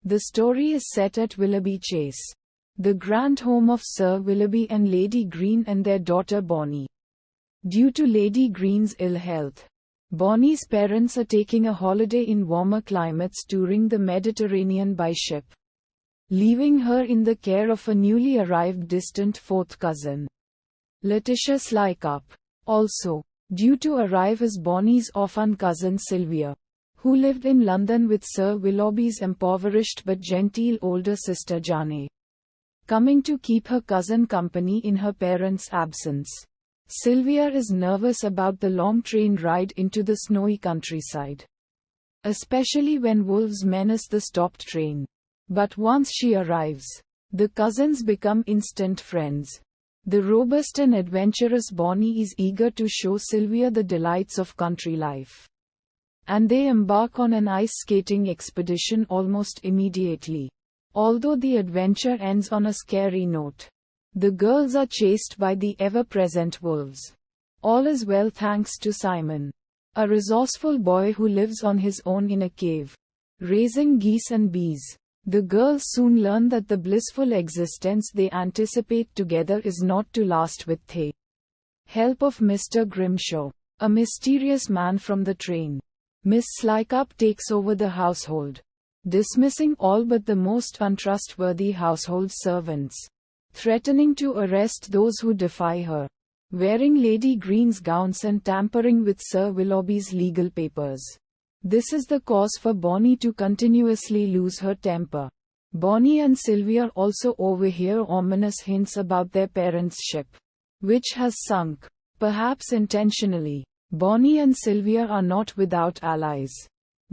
The story is set at Willoughby Chase, the grand home of Sir Willoughby and Lady Green and their daughter Bonnie. Due to Lady Green's ill health, Bonnie's parents are taking a holiday in warmer climates touring the Mediterranean by ship, leaving her in the care of a newly arrived distant fourth cousin, Letitia Slighcarp. Also, due to arrive is Bonnie's orphan cousin Sylvia, who lived in London with Sir Willoughby's impoverished but genteel older sister Jane, coming to keep her cousin company in her parents' absence. Sylvia is nervous about the long train ride into the snowy countryside, especially when wolves menace the stopped train. But once she arrives, the cousins become instant friends. The robust and adventurous Bonnie is eager to show Sylvia the delights of country life, and they embark on an ice skating expedition almost immediately. Although the adventure ends on a scary note, the girls are chased by the ever-present wolves. All is well thanks to Simon, a resourceful boy who lives on his own in a cave, raising geese and bees. The girls soon learn that the blissful existence they anticipate together is not to last with the help of Mr. Grimshaw, a mysterious man from the train. Miss Slighcarp takes over the household, dismissing all but the most untrustworthy household servants, threatening to arrest those who defy her, wearing Lady Green's gowns and tampering with Sir Willoughby's legal papers. This is the cause for Bonnie to continuously lose her temper. Bonnie and Sylvia also overhear ominous hints about their parents' ship, which has sunk, perhaps intentionally. Bonnie and Sylvia are not without allies.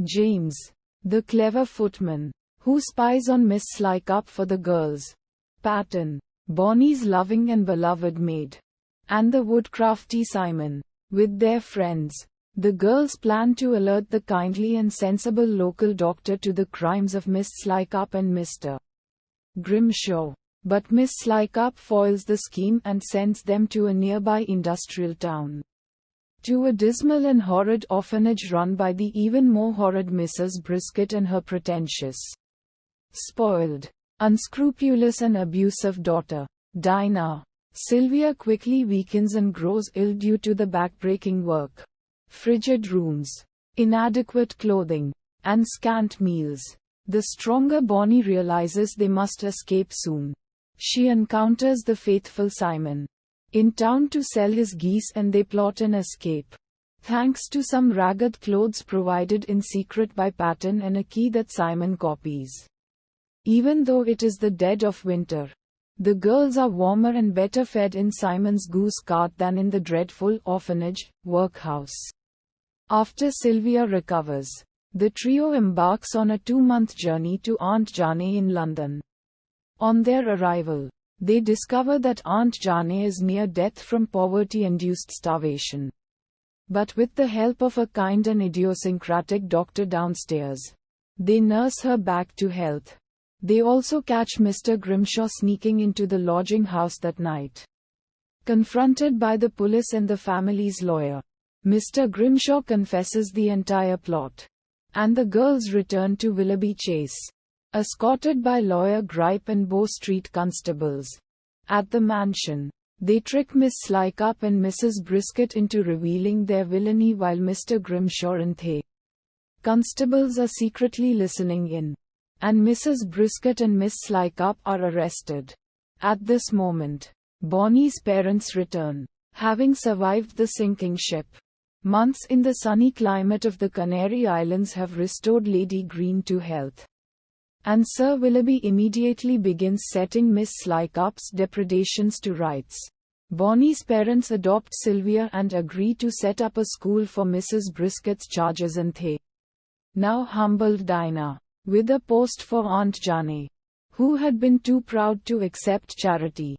James, the clever footman, who spies on Miss Slighcarp for the girls. Patton, Bonnie's loving and beloved maid. And the woodcrafty Simon. With their friends, the girls plan to alert the kindly and sensible local doctor to the crimes of Miss Slighcarp and Mr. Grimshaw. But Miss Slighcarp foils the scheme and sends them to a nearby industrial town, to a dismal and horrid orphanage run by the even more horrid Mrs. Brisket and her pretentious, spoiled, unscrupulous and abusive daughter, Dinah. Sylvia quickly weakens and grows ill due to the backbreaking work, frigid rooms, inadequate clothing, and scant meals. The stronger Bonnie realizes they must escape soon. She encounters the faithful Simon in town to sell his geese and they plot an escape, thanks to some ragged clothes provided in secret by Patton and a key that Simon copies. Even though it is the dead of winter, the girls are warmer and better fed in Simon's goose cart than in the dreadful orphanage workhouse. After Sylvia recovers, the trio embarks on a 2-month journey to Aunt Jane in London. On their arrival, they discover that Aunt Jane is near death from poverty-induced starvation. But with the help of a kind and idiosyncratic doctor downstairs, they nurse her back to health. They also catch Mr. Grimshaw sneaking into the lodging house that night. Confronted by the police and the family's lawyer, Mr. Grimshaw confesses the entire plot, and the girls return to Willoughby Chase, escorted by Lawyer Gripe and Bow Street constables. At the mansion, they trick Miss Slighcarp and Mrs. Brisket into revealing their villainy while Mr. Grimshaw and the constables are secretly listening in, and Mrs. Brisket and Miss Slighcarp are arrested. At this moment, Bonnie's parents return, having survived the sinking ship. Months in the sunny climate of the Canary Islands have restored Lady Green to health, and Sir Willoughby immediately begins setting Miss Slighcarp's depredations to rights. Bonnie's parents adopt Sylvia and agree to set up a school for Mrs. Brisket's charges and the now humbled Dinah, with a post for Aunt Jane, who had been too proud to accept charity.